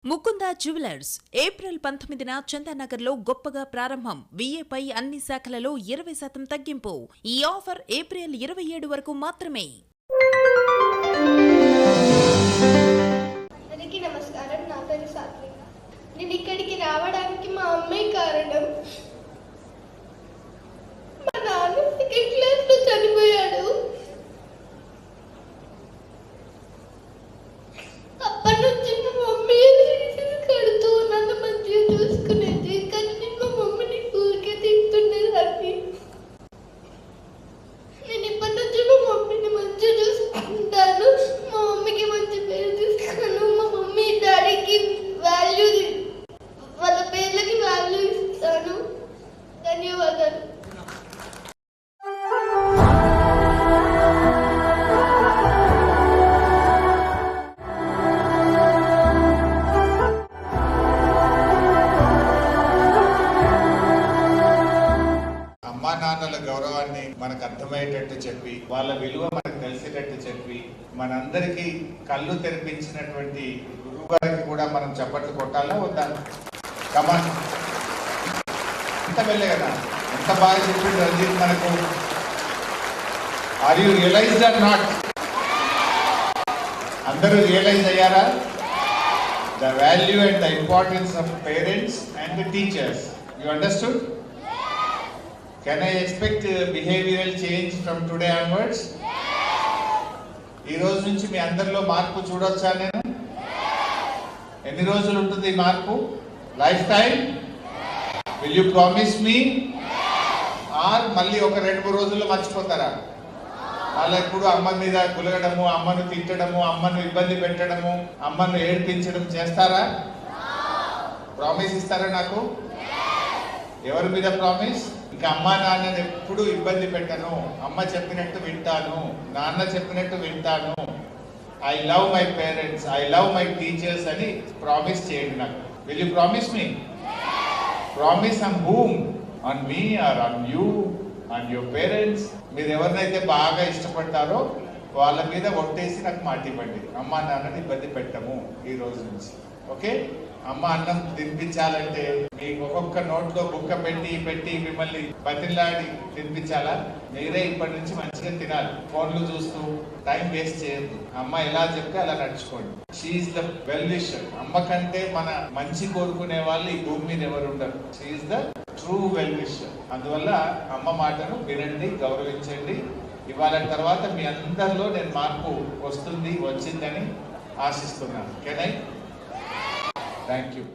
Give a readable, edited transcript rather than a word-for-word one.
Mukunda jewellers April 19న చందానగర్లో గొప్పగా ప్రారంభం. విఏపై అన్ని శాఖలలో 20% తగ్గింపు. ఈ ఆఫర్ ఏప్రిల్ 27 వరకు మాత్రమే. అందరికీ నమస్కారం. నా పేరు సాత్విక. నేను ఇక్కడికి రావడానికి మా అమ్మే కారణం. మా నాన్న సెకండ్ క్లాస్లో చనిపోయాడు. అప్పటి నుంచి మా మమ్మీ కడుతూ నన్ను మంచిగా చూసుకునేది, కానీ నేను మా మమ్మీని ఊరికే తింటునేదాన్ని. నేను ఇప్పటి నుంచి మా మమ్మీని మంచిగా చూసుకుంటాను, మా మమ్మీకి మంచి పేరు తీస్తాను, మా మమ్మీ డాడీకి వాల్యూ, వాళ్ళ పేర్లకి వాల్యూ ఇస్తాను. ధన్యవాదాలు. అమ్మా నాన్నల గౌరవాన్ని మనకు అర్థమయ్యేటట్టు చెప్పి, వాళ్ళ విలువ మనకు తెలిసేటట్టు చెప్పి, మనందరికీ కళ్ళు తెరిపించినటువంటి గురువు గారికి కూడా మనం చప్పట్లు కొట్టాలా వద్దా? కమాన్, ఎంత వెళ్ళే కదా, ఎంత బాగా చెప్పింది రంజిత్ మనకు. Are you realized or not? అందరూ రియలైజ్ అయ్యారా? The value and the importance of parents and the teachers. You understood? Can I expect behavioral change from today onwards? ఈ రోజు నుంచి మీ అందరిలో మార్పు చూడొచ్చా నేను? ఎన్ని రోజులు ఉంటుంది మార్పు? Life time? Will you promise me? Or మళ్ళీ ఒక 2-3 రోజుల్లో మర్చిపోతారా? అలా ఎప్పుడు అమ్మ మీద గులగడము, అమ్మను తిట్టడము, అమ్మను ఇబ్బంది పెట్టడము, అమ్మను ఏడ్పించడం చేస్తారా? ప్రామిస్ ఇస్తారా నాకు? ఎవరి మీద ప్రామిస్? ఇంకా అమ్మ నాన్నని ఎప్పుడు ఇబ్బంది పెట్టను, అమ్మ చెప్పినట్టు వింటాను, నాన్న చెప్పినట్టు వింటాను, I love my parents, I love my teachers అని ప్రామిస్ చేయండి నాకు. Will you promise me? Promise on whom? On me or on you, on your parents? మీరు ఎవరినైతే బాగా ఇష్టపడతారో వాళ్ళ మీద ఒట్టేసి నాకు మాట ఇవ్వండి, అమ్మ నాన్నని ఇబ్బంది పెట్టము ఈ రోజు నుంచి. ఓకే? అమ్మ అన్నం తినిపించాలంటే మీకు ఒక్కొక్క నోట్లో బుక్క పెట్టి పెట్టి మిమ్మల్ని బతిలాడి తినిపించాలా? మీరే ఇప్పటి నుంచి మంచిగా తినాలి. ఫోన్లు చూస్తూ టైం వేస్ట్ చేయద్దు. అమ్మ ఎలా చెప్తే అలా నడుచుకోండి. She's the well wisher. అమ్మ కంటే మన మంచి కోరుకునే వాళ్ళు ఈ భూమి మీద ఎవరు ఉండరు. She's the true well wisher. అందువల్ల అమ్మ మాటను వినండి, గౌరవించండి. ఇవాళ తర్వాత మీ అందరిలో నేను మార్పు వచ్చిందని ఆశిస్తున్నాను. Can I? Thank you.